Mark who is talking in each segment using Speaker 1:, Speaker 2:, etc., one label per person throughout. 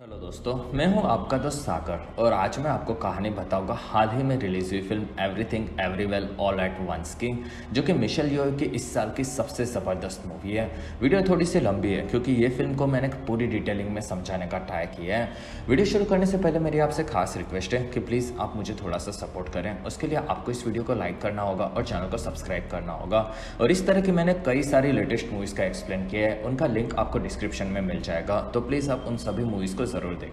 Speaker 1: Hello दोस्तों, मैं हूं आपका दोस्त सागर और आज मैं आपको कहानी बताऊंगा हाल ही में रिलीज हुई film everything everywhere all at once की, जो कि मिशेल योर की इस साल की सबसे ज़बरदस्त मूवी है। वीडियो थोड़ी सी लंबी है क्योंकि ये फिल्म को मैंने पूरी डिटेलिंग में समझाने का ट्राई किया है। वीडियो शुरू करने से पहले मेरी आपसे खास रिक्वेस्ट है कि प्लीज़ आप मुझे थोड़ा सा सपोर्ट करें। उसके लिए आपको इस वीडियो को लाइक करना होगा और चैनल को सब्सक्राइब करना होगा। और इस तरह की मैंने कई सारी लेटेस्ट मूवीज़ का एक्सप्लेन किया है, उनका लिंक आपको डिस्क्रिप्शन में मिल जाएगा, तो प्लीज़ आप उन सभी मूवीज़ को ज़रूर देखें।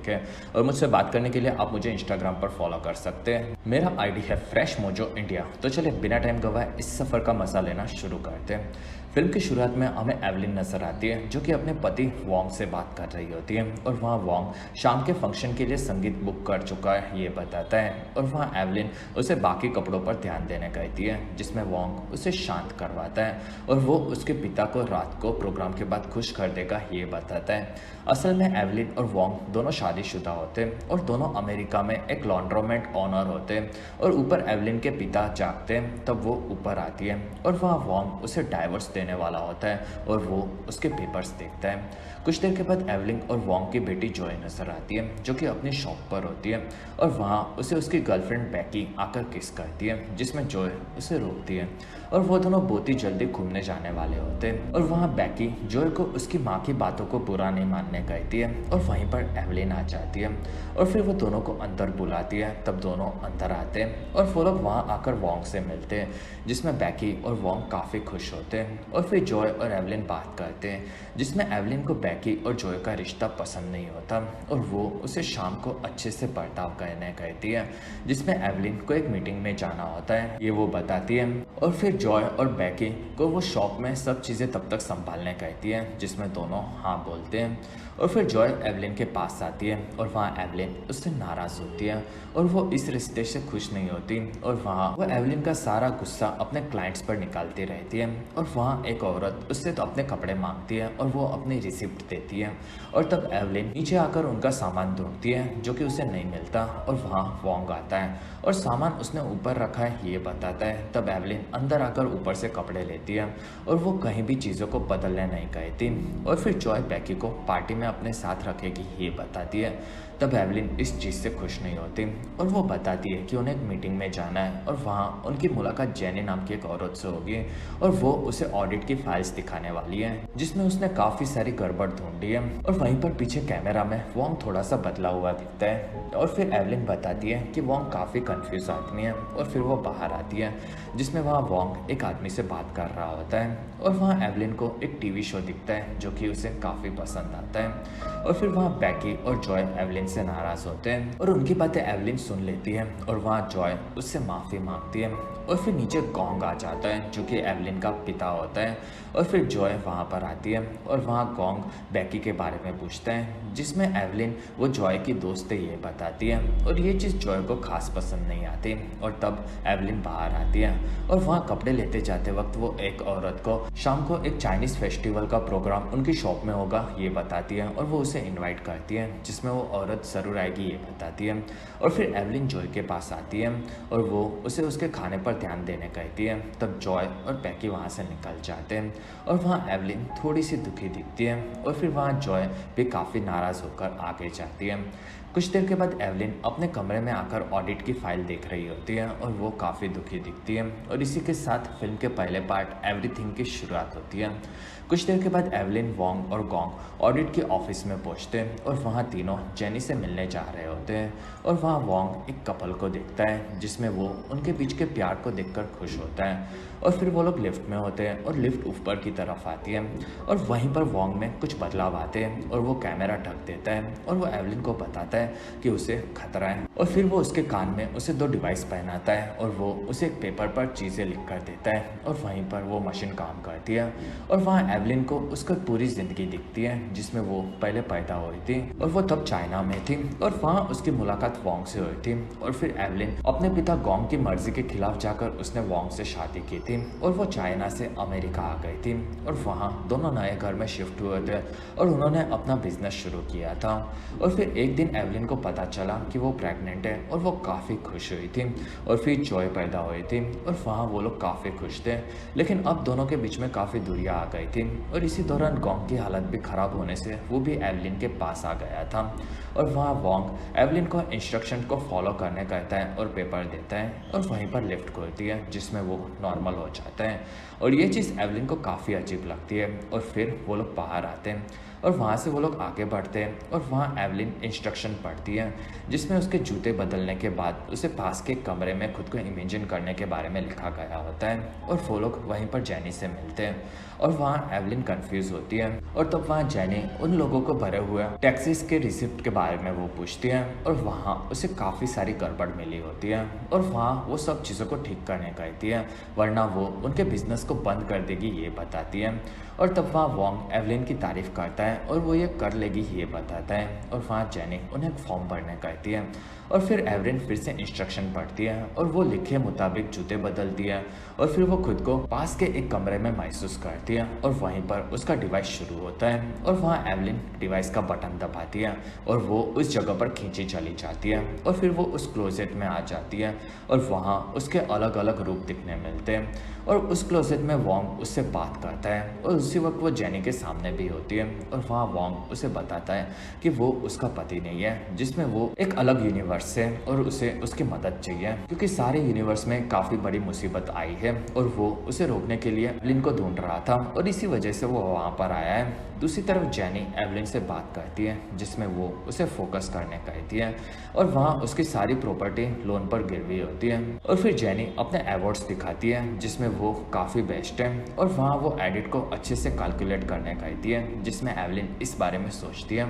Speaker 1: और मुझसे बात करने के लिए आप मुझे इंस्टाग्राम पर फॉलो कर सकते हैं। मेरा आईडी है फ्रेश मोजो इंडिया। तो चलिए बिना टाइम गवाए इस सफ़र का मजा लेना शुरू करते हैं। फिल्म की शुरुआत में हमें एवलिन नजर आती है, जो कि अपने पति वॉन्ग से बात कर रही होती है। और वहाँ वॉन्ग शाम के फंक्शन के लिए संगीत बुक कर चुका है ये बताता है। और वहाँ एवलिन उसे बाकी कपड़ों पर ध्यान देने कहती है, जिसमें वॉन्ग उसे शांत करवाता है और वो उसके पिता को रात को प्रोग्राम के बाद खुश कर देगा ये बताता है। असल में एवलिन और वॉन्ग दोनों शादीशुदा होते हैं और दोनों अमेरिका में एक लॉन्ड्रोमेट ऑनर होते हैं। और ऊपर एवलिन के पिता जागते हैं, तब वो ऊपर आती है और वहाँ वॉन्ग उसे डाइवोर्स देने वाला होता है और वो उसके पेपर्स देखता है। कुछ देर के बाद एवलिन और वॉन्ग की बेटी जॉय नजर आती है, जो कि अपनी शॉप पर होती है। और वहाँ उसे उसकी गर्लफ्रेंड बैकी आकर किस करती है, जिसमें जॉय उसे रोकती है। और वो दोनों बहुत ही जल्दी घूमने जाने वाले होते हैं। और वहाँ बैकी जॉय को उसकी माँ की बातों को बुरा नहीं मानने कहती है और वहीं पर एवलिन आ जाती है और फिर वो दोनों को अंदर बुलाती है। तब दोनों अंदर आते हैं और वो लोग वहाँ आकर वॉन्ग से मिलते हैं, जिसमें बैकी और वॉन्ग काफ़ी खुश होते हैं। और फिर जॉय और एवलिन बात करते हैं, जिसमें एवलिन को बैकी और जॉय का रिश्ता पसंद नहीं होता और वो उसे शाम को अच्छे से बर्ताव करने कहती है, जिसमें एवलिन को एक मीटिंग में जाना होता है ये वो बताती है। और फिर जॉय और बैकी को वो शॉप में सब चीज़ें तब तक संभालने कहती है, जिसमें दोनों हाँ बोलते हैं। और फिर जॉय एवलिन के पास आती है और वहाँ एवलिन उससे नाराज़ होती है और वो इस रिश्ते से खुश नहीं होती। और वहाँ वो एवलिन का सारा गुस्सा अपने क्लाइंट्स पर निकालती रहती है। और वहाँ एक औरत उससे तो अपने कपड़े मांगती है और वो अपनी रिसिप्ट देती है। और तब एवलिन नीचे आकर उनका सामान ढूंढती है, जो कि उसे नहीं मिलता। और वहाँ वॉन्ग आता है और सामान उसने ऊपर रखा है ये बताता है। तब एवलिन अंदर आकर ऊपर से कपड़े लेती है और वो कहीं भी चीज़ों को बदलने नहीं कहती। और फिर जॉय बैकी को पार्टी में अपने साथ रखेगी ये बताती है। तब एवलिन इस चीज़ से खुश नहीं होती और वो बताती है कि उन्हें एक मीटिंग में जाना है और वहाँ उनकी मुलाकात जेनी नाम की एक औरत से होगी। और वो उसे ऑडिट की फाइल्स दिखाने वाली है, जिसमें उसने काफ़ी सारी गड़बड़ ढूंढी है। और वहीं पर पीछे कैमरा में वॉन्ग थोड़ा सा बदला हुआ दिखता है। और फिर एवलिन बताती है कि वॉन्ग काफ़ी कंफ्यूज आदमी है। और फिर वो बाहर आती है, जिसमें वहाँ वॉन्ग एक आदमी से बात कर रहा होता है। और वहाँ एवलिन को एक टीवी शो दिखता है, जो कि उसे काफ़ी पसंद आता है। और फिर वहाँ बैकी और जॉय एवलिन से नाराज़ होते हैं और उनकी बातें एवलिन सुन लेती है। और वहाँ जॉय उससे माफ़ी मांगती है। और फिर नीचे गोंग आ जाता है, जो कि एवलिन का पिता होता है। और फिर जॉय वहाँ पर आती है और वहाँ गोंग बैकी के बारे में पूछता है, जिसमें एवलिन वो जॉय की दोस्त है ये बताती है। और ये चीज़ जॉय को खास पसंद नहीं आती। और तब एवलिन बाहर आती है और वहाँ कपड़े लेते जाते वक्त वो एक औरत को शाम को एक चाइनीज़ फेस्टिवल का प्रोग्राम उनकी शॉप में होगा ये बताती है और वो उसे इनवाइट करती है, जिसमें वो औरत ज़रूर आएगी ये बताती है। और फिर एवलिन जॉय के पास आती है और वो उसे उसके खाने पर ध्यान देने कहती है। तब जॉय और बैकी वहाँ से निकल जाते हैं और वहाँ एवलिन थोड़ी सी दुखी दिखती है। और फिर वहाँ जॉय भी काफ़ी नाराज़ होकर आगे जाती है। कुछ देर के बाद एवलिन अपने कमरे में आकर ऑडिट की फाइल देख रही होती है और वो काफ़ी दुखी दिखती है। और इसी के साथ फिल्म के पहले पार्ट एवरीथिंग की शुरुआत होती है। कुछ देर के बाद एवलिन, वॉन्ग और गोंग ऑडिट के ऑफिस में पहुंचते हैं और वहाँ तीनों जेनी से मिलने जा रहे होते हैं। और वहाँ वॉन्ग एक कपल को देखता है, जिसमें वो उनके बीच के प्यार को देखकर खुश होता है। और फिर वो लोग लिफ्ट में होते हैं और लिफ्ट ऊपर की तरफ आती है। और वहीं पर वॉन्ग में कुछ बदलाव आते हैं और वो कैमरा ढक देता है और वो एवलिन को बताता है कि उसे खतरा है। और फिर वो उसके कान में उसे 2 डिवाइस पहनाता है और वो उसे एक पेपर पर चीज़ें लिख कर देता है। और वहीं पर वो मशीन काम करती है और वहाँ एवलिन को उसकी पूरी ज़िंदगी दिखती है, जिसमें वो पहले पैदा हुई थी और वो तब चाइना में थी। और वहाँ उसकी मुलाकात वॉन्ग से हुई थी। और फिर एवलिन अपने पिता गोंग की मर्जी के खिलाफ जाकर उसने वॉन्ग से शादी की थी और वो चाइना से अमेरिका आ गई थी और वहाँ दोनों नए घर में शिफ्ट हुए थे और उन्होंने अपना बिजनेस शुरू किया था। और फिर एक दिन एवलिन को पता चला कि वो प्रेग्नेंट है और वो काफ़ी खुश हुई थी और फिर जॉय पैदा हुई थी और वहाँ वो लोग काफ़ी खुश थे। लेकिन अब दोनों के बीच में काफ़ी दूरियाँ आ गई थी और इसी दौरान गोंग की हालत भी ख़राब होने से वो भी एवलिन के पास आ गया था और वहाँ वोंग एवलिन को इंस्ट्रक्शन को फॉलो करने कहता है और पेपर देता है और वहीं पर लिफ्ट खुलती है जिसमें वो नॉर्मल हो जाता है और ये चीज़ एवलिन को काफ़ी अजीब लगती है और फिर वो लोग बाहर आते हैं और वहाँ से वो लोग आगे बढ़ते हैं और वहाँ एवलिन इंस्ट्रक्शन पढ़ती है जिसमें उसके जूते बदलने के बाद उसे पास के कमरे में खुद को इमेजिन करने के बारे में लिखा गया होता है और वो लोग वहीं पर जेनी से मिलते हैं और वहाँ एवलिन कंफ्यूज होती है और तब वहाँ जेनी उन लोगों को भरे हुए टैक्सीज के रिसिप्ट के बारे में वो पूछती है और वहाँ उसे काफ़ी सारी गड़बड़ मिली होती है और वहाँ वो सब चीज़ों को ठीक करने कहती है वरना वो उनके बिजनेस को बंद कर देगी ये बताती है और तब वहाँ वोंग एवलिन की तारीफ करता है और वो ये कर लेगी ये बताता है और वहाँ जेनी उन्हें फॉर्म भरने कहती है और फिर एवलिन फिर से इंस्ट्रक्शन पढ़ती है और वो लिखे मुताबिक जूते बदलती है और फिर वो खुद को पास के एक कमरे में महसूस करती है और वहीं पर उसका डिवाइस शुरू होता है और वहाँ एवलिन डिवाइस का बटन दबाती है और वो उस जगह पर खींची चली जाती है और फिर वो उस क्लोजेट में आ जाती है और वहाँ उसके अलग अलग रूप दिखने मिलते हैं और उस क्लोजेट में वोंग उससे बात करता है और उसी वक्त वो जेनी के सामने भी होती है और वहाँ वोंग उसे बताता है कि वो उसका पति नहीं है जिसमें वो एक अलग यूनिवर्स से और उसे उसकी मदद चाहिए क्योंकि सारे यूनिवर्स में काफ़ी बड़ी मुसीबत आई है और वो उसे रोकने के लिए एवलिन को ढूंढ रहा था और इसी वजह से वो वहाँ पर आया है। दूसरी तरफ जेनी एवलिन से बात करती है जिसमें वो उसे फोकस करने कहती है और वहाँ उसकी सारी प्रॉपर्टी लोन पर गिरवी होती है और फिर जेनी अपने अवार्ड्स दिखाती है जिसमें वो काफ़ी बेस्ट है और वहाँ वो एडिट को अच्छे से कैलकुलेट करने कहती है जिसमें एवलिन इस बारे में सोचती है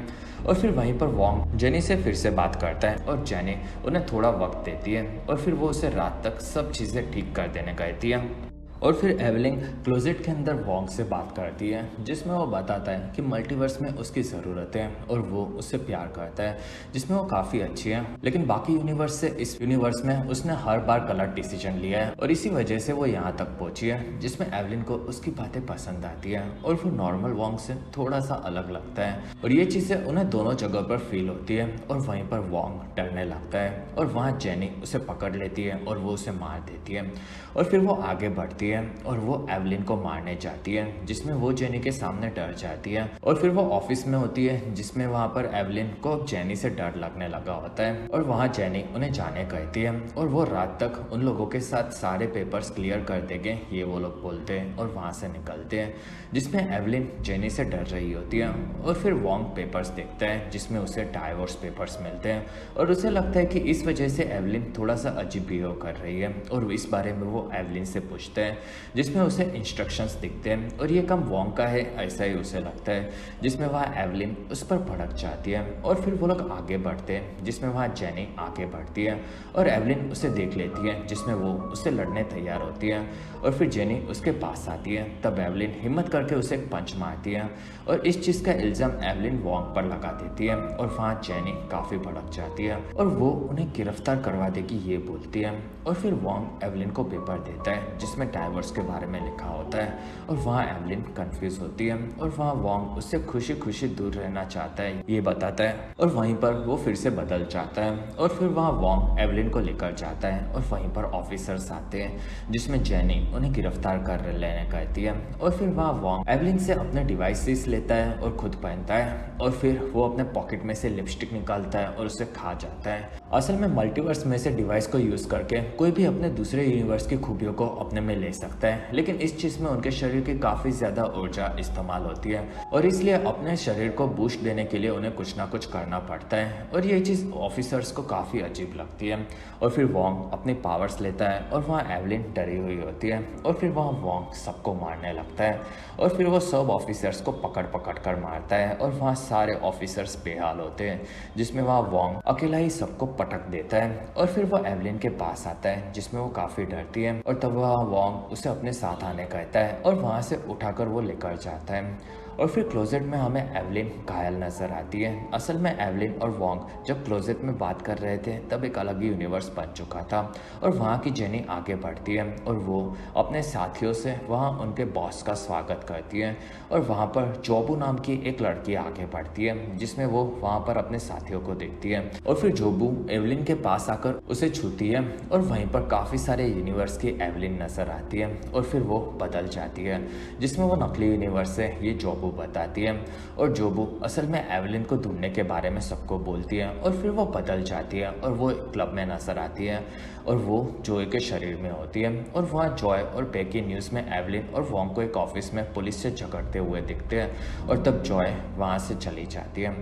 Speaker 1: और फिर वहीं पर वोंग जेनी से फिर से बात करता है और जेनी उन्हें थोड़ा वक्त देती है और फिर वो उसे रात तक सब चीज़ें ठीक कर देने कहती है और फिर एवलिन क्लोजेट के अंदर वोंग से बात करती है जिसमें वो बताता है कि मल्टीवर्स में उसकी ज़रूरत है और वो उससे प्यार करता है जिसमें वो काफ़ी अच्छी है लेकिन बाकी यूनिवर्स से इस यूनिवर्स में उसने हर बार गलत डिसीजन लिया है और इसी वजह से वो यहाँ तक पहुँची है जिसमें एवलिन को उसकी बातें पसंद आती है और फिर नॉर्मल वोंग से थोड़ा सा अलग लगता है और ये चीज़ें उन्हें दोनों जगह पर फील होती है और वहीं पर वोंग डरने लगता है और वहाँ जेनी उसे पकड़ लेती है और वो उसे मार देती है और फिर वो आगे बढ़ती है और वो एवलिन को मारने जाती है जिसमें वो जेनी के सामने डर जाती है और फिर वो ऑफिस में होती है जिसमें वहाँ पर एवलिन को जेनी से डर लगने लगा होता है और वहाँ जेनी उन्हें जाने कहती है और वो रात तक उन लोगों के साथ सारे पेपर्स क्लियर कर देंगे ये वो लोग बोलते हैं और वहाँ से निकलते हैं जिसमें एवलिन जेनी से डर रही होती है और फिर वोंग पेपर्स देखता है जिसमें उसे डाइवोर्स पेपर्स मिलते हैं और उसे लगता है कि इस वजह से एवलिन थोड़ा सा अजीब बिहेव कर रही है और इस बारे में वो एवलिन से पूछते हैं जिसमें उसे इंस्ट्रक्शंस दिखते हैं और ये काम वोंग का है ऐसा ही उसे लगता है जिसमें वहाँ एवलिन उस पर भड़क जाती है और फिर वो लोग आगे बढ़ते हैं जिसमें वहाँ जेनी आगे बढ़ती है और एवलिन उसे देख लेती है जिसमें वो उससे लड़ने तैयार होती है और फिर जेनी उसके पास आती है तब एवलिन हिम्मत करके उसे एक पंच मारती है और इस चीज़ का इल्ज़ाम एवलिन वोंग पर लगा देती है और वहाँ जेनी काफ़ी भड़क जाती है और वो उन्हें गिरफ्तार करवा देगी ये बोलती है और फिर वोंग एवलिन को पेपर देता है जिसमें डाइवोर्स के बारे में लिखा होता है और वहाँ एवलिन कंफ्यूज होती है और वहाँ वोंग उससे खुशी खुशी दूर रहना चाहता है ये बताता है और वहीं पर वो फिर से बदल जाता है और फिर वहाँ वोंग एवलिन को लेकर जाता है और वहीं पर ऑफिसर्स आते हैं जिसमें जेनी उन्हें गिरफ्तार कर लेने कहती है और फिर वहाँ वोंग एवलिन से अपने डिवाइसेस लेता है और खुद पहनता है और फिर वो अपने पॉकेट में से लिपस्टिक निकालता है और उसे खा जाता है। असल में मल्टीवर्स में से डिवाइस को यूज करके कोई भी अपने दूसरे यूनिवर्स की खूबियों को अपने में ले सकता है लेकिन इस चीज में उनके शरीर की काफी ज्यादा ऊर्जा इस्तेमाल होती है और इसलिए अपने शरीर को बूस्ट देने के लिए उन्हें कुछ ना कुछ करना पड़ता है और ये चीज ऑफिसर्स को काफी अजीब लगती है और फिर वोंग अपने पावर्स लेता है और वहाँ एवलिन डरी हुई होती है और फिर वहाँ वोंग सबको मारने लगता है और फिर वो सब ऑफिसर्स को पकड़ पकड़ कर मारता है और वहाँ सारे ऑफिसर्स बेहाल होते हैं जिसमें वहाँ वोंग अकेला ही सबको पटक देता है और फिर वो एवलिन के पास आता है जिसमें वो काफ़ी डरती है और तब वहाँ वोंग उसे अपने साथ आने कहता है और वहाँ से उठाकर वो लेकर जाता है और फिर क्लोजेट में हमें एवलिन घायल नजर आती है। असल में एवलिन और वोंग जब क्लोजेट में बात कर रहे थे तब एक अलग ही यूनिवर्स बन चुका था और वहाँ की जेनी आगे बढ़ती है और वो अपने साथियों से वहाँ उनके बॉस का स्वागत करती है और वहाँ पर जोबू नाम की एक लड़की आगे बढ़ती है जिसमें वो वहाँ पर अपने साथियों को देखती है और फिर जोबू एवलिन के पास आकर उसे छूती है और वहीं पर काफ़ी सारे यूनिवर्स की एवलिन नजर आती है और फिर वो बदल जाती है जिसमें वो नकली यूनिवर्स है ये जोबू बताती है और जोबू असल में एवलिन को ढूंढने के बारे में सबको बोलती है और फिर वो बदल जाती है और वो क्लब में नजर आती है और वो जॉय के शरीर में होती है और वहाँ जॉय और पैकी न्यूज़ में एवलिन और वोंग को एक ऑफिस में पुलिस से झगड़ते हुए दिखते हैं और तब जॉय वहाँ से चली जाती है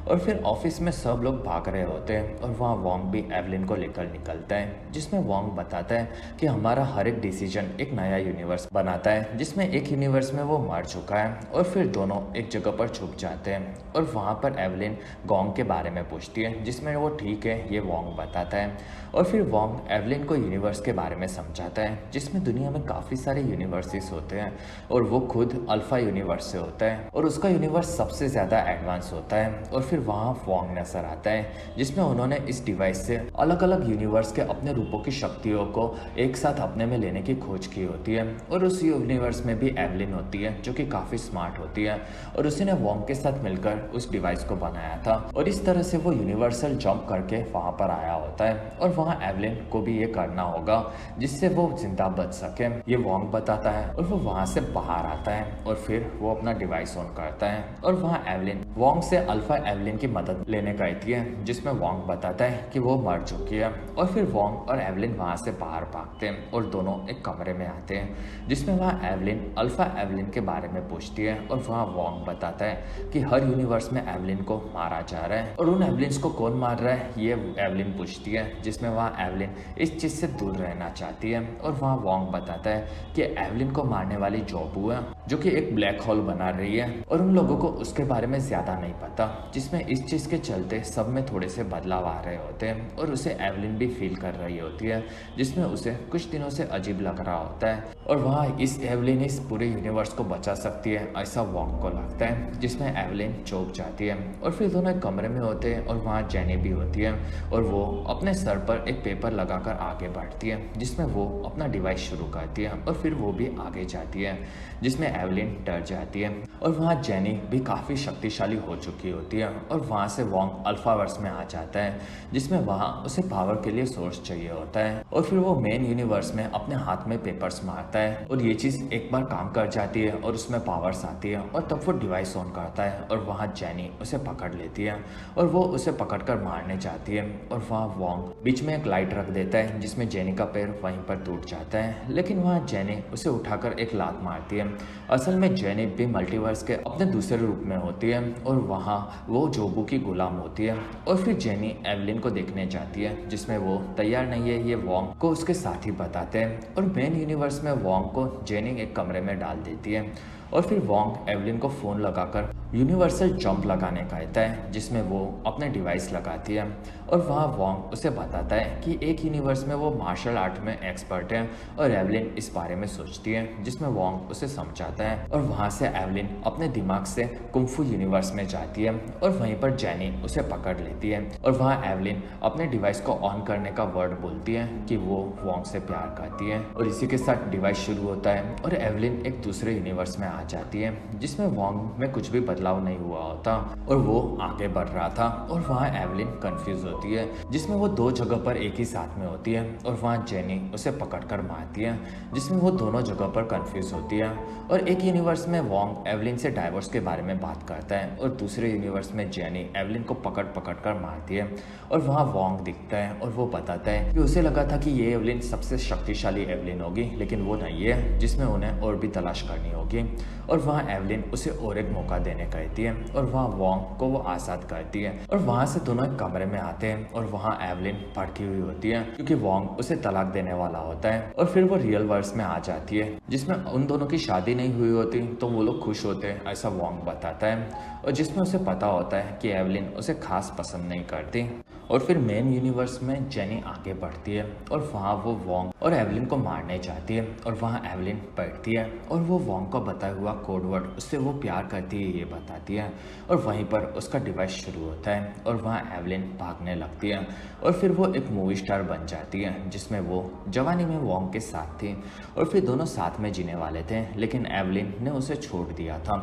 Speaker 1: और फिर ऑफिस में सब लोग भाग रहे होते हैं और वहाँ वोंग भी एवलिन को लेकर निकलता है जिसमें वोंग बताता है कि हमारा हर एक डिसीजन एक नया यूनिवर्स बनाता है जिसमें एक यूनिवर्स में वो मर चुका है और फिर दोनों एक जगह पर छुप जाते हैं और वहाँ पर एवलिन वोंग के बारे में पूछती है जिसमें वो ठीक है ये वोंग बताता है और फिर वोंग एवलिन को यूनिवर्स के बारे में समझाता है जिसमें दुनिया में काफ़ी सारे यूनिवर्सेस होते हैं और वो खुद अल्फा यूनिवर्स से होता है और उसका यूनिवर्स सबसे ज़्यादा एडवांस होता है और फिर वहाँ वोंग नजर आता है जिसमें उन्होंने इस डिवाइस से अलग अलग यूनिवर्स के अपने रूपों की शक्तियों को एक साथ अपने में लेने की खोज की होती है और उस यूनिवर्स में भी एवलिन होती है जो कि काफ़ी स्मार्ट होती है और उसी ने वोंग के साथ मिलकर उस डिवाइस को बनाया था और इस तरह से वो यूनिवर्सल जंप करके वहाँ पर आया होता है और वहाँ एवलिन को भी ये करना होगा जिससे वो जिंदा बच सके ये वोंग बताता है और वो वहाँ से बाहर आता है और फिर वो अपना डिवाइस ऑन करता है और वहाँ एवलिन वोंग से अल्फा एवलिन की मदद लेने कहती है जिसमें वोंग बताता है कि वो मर चुकी है और फिर वोंग और एवलिन वहाँ से बाहर भागते हैं और दोनों एक कमरे में आते हैं जिसमें वहाँ एवलिन अल्फा एवलिन के बारे में पूछती है और वहाँ वोंग बताता है कि हर यूनिवर्स में एवलिन को मारा जा रहा है और उन एवलिन्स को कौन मार रहा है ये एवलिन पूछती है जिसमें वहाँ एवलिन इस चीज़ से दूर रहना चाहती है और वहाँ वोंग बताता है कि एवलिन को मारने वाली जोबू है जो कि एक ब्लैक होल बना रही है और उन लोगों को उसके बारे में ज़्यादा नहीं पता जिसमें इस चीज़ के चलते सब में थोड़े से बदलाव आ रहे होते हैं और उसे एवलिन भी फील कर रही होती है जिसमें उसे कुछ दिनों से अजीब लग रहा होता है और वहाँ इस एवलिन इस पूरे यूनिवर्स को बचा सकती है ऐसा वोंग को लगता है जिसमें एवलिन चौंक जाती है और फिर दोनों एक कमरे में होते हैं और वहाँ जेनी भी होती है और वो अपने सर पर एक पेपर लगाकर आगे बढ़ती है जिसमें वो अपना डिवाइस शुरू करती है और फिर वो भी आगे जाती है जिसमें एवलिन डर जाती है और वहाँ जेनी भी काफ़ी शक्तिशाली हो चुकी होती है और वहाँ से वोंग अल्फावर्स में आ जाता है जिसमें वहाँ उसे पावर के लिए सोर्स चाहिए होता है और फिर वो मेन यूनिवर्स में अपने हाथ में पेपर्स मारता है और ये चीज़ एक बार काम कर जाती है और उसमें पावर्स आती है और तब वो डिवाइस ऑन करता है और वहाँ जेनी उसे पकड़ लेती है और वो उसे पकड़कर मारने जाती है और वहाँ वोंग बीच में एक लाइट रख देता है जिसमें जेनी का पैर वहीं पर टूट जाता है लेकिन वहाँ जेनी उसे उठाकर एक लात मारती है। असल में जेनी भी मल्टीवर्स के अपने दूसरे रूप में होती है और वहाँ वो जोबू की गुलाम होती है और फिर जेनी एवलिन को देखने जाती है जिसमें वो तैयार नहीं है ये वोंग को उसके साथी बताते हैं और मेन यूनिवर्स में वोंग को जेनी एक कमरे में डाल देती है और फिर वोंग एवलिन को फ़ोन लगाकर यूनिवर्सल जंप लगाने कहता है जिसमें वो अपने डिवाइस लगाती है और वहाँ वोंग उसे बताता है कि एक यूनिवर्स में वो मार्शल आर्ट में एक्सपर्ट है और एवलिन इस बारे में सोचती है जिसमें वोंग उसे समझाता है और वहाँ से एवलिन अपने दिमाग से कुंफू यूनिवर्स में जाती है और वहीं पर जेनी उसे पकड़ लेती है और वहाँ एवलिन अपने डिवाइस को ऑन करने का वर्ड बोलती है कि वो वोंग से प्यार करती है और इसी के साथ डिवाइस शुरू होता है और एवलिन एक दूसरे यूनिवर्स में आ जाती है जिसमें वोंग में कुछ भी बदलाव नहीं हुआ होता और वो आगे बढ़ रहा था और वहाँ एवलिन कंफ्यूज होती है जिसमें वो दो जगह पर एक ही साथ में होती है और वहाँ जेनी उसे पकड़कर मारती है जिसमें वो दोनों जगह पर कंफ्यूज होती है और एक यूनिवर्स में वोंग एवलिन से डाइवोर्स के बारे में बात करता है और दूसरे यूनिवर्स में जेनी एवलिन को पकड़ कर मारती है और वहाँ वोंग दिखता है और वो बताता है कि उसे लगा था कि ये एवलिन सबसे शक्तिशाली एवलिन होगी लेकिन वो नहीं है जिसमें उन्हें और भी तलाश करनी होगी और वहाँ एवलिन उसे और एक मौका देने कहती है और वहाँ वोंग को वो आज़ाद करती है और वहाँ से दोनों एक कमरे में आते हैं और वहाँ एवलिन भड़की हुई होती है क्योंकि वोंग उसे तलाक देने वाला होता है और फिर वो रियल वर्ल्ड में आ जाती है जिसमें उन दोनों की शादी नहीं हुई होती तो वो लोग खुश होते हैं ऐसा वोंग बताता है और जिसमें उसे पता होता है कि एवलिन उसे खास पसंद नहीं करती और फिर मेन यूनिवर्स में जेनी आगे बढ़ती है और वहाँ वो वोंग और एवलिन को मारने जाती है और वहाँ एवलिन बैठती है और वो वॉन्ग का बताया हुआ कोड वर्ड उससे वो प्यार करती है ये बताती है और वहीं पर उसका डिवाइस शुरू होता है और वहाँ एवलिन भागने लगती है और फिर वो एक मूवी स्टार बन जाती है जिसमें वो जवानी में वॉन्ग के साथ थी और फिर दोनों साथ में जीने वाले थे, लेकिन एवलिन ने उसे छोड़ दिया था।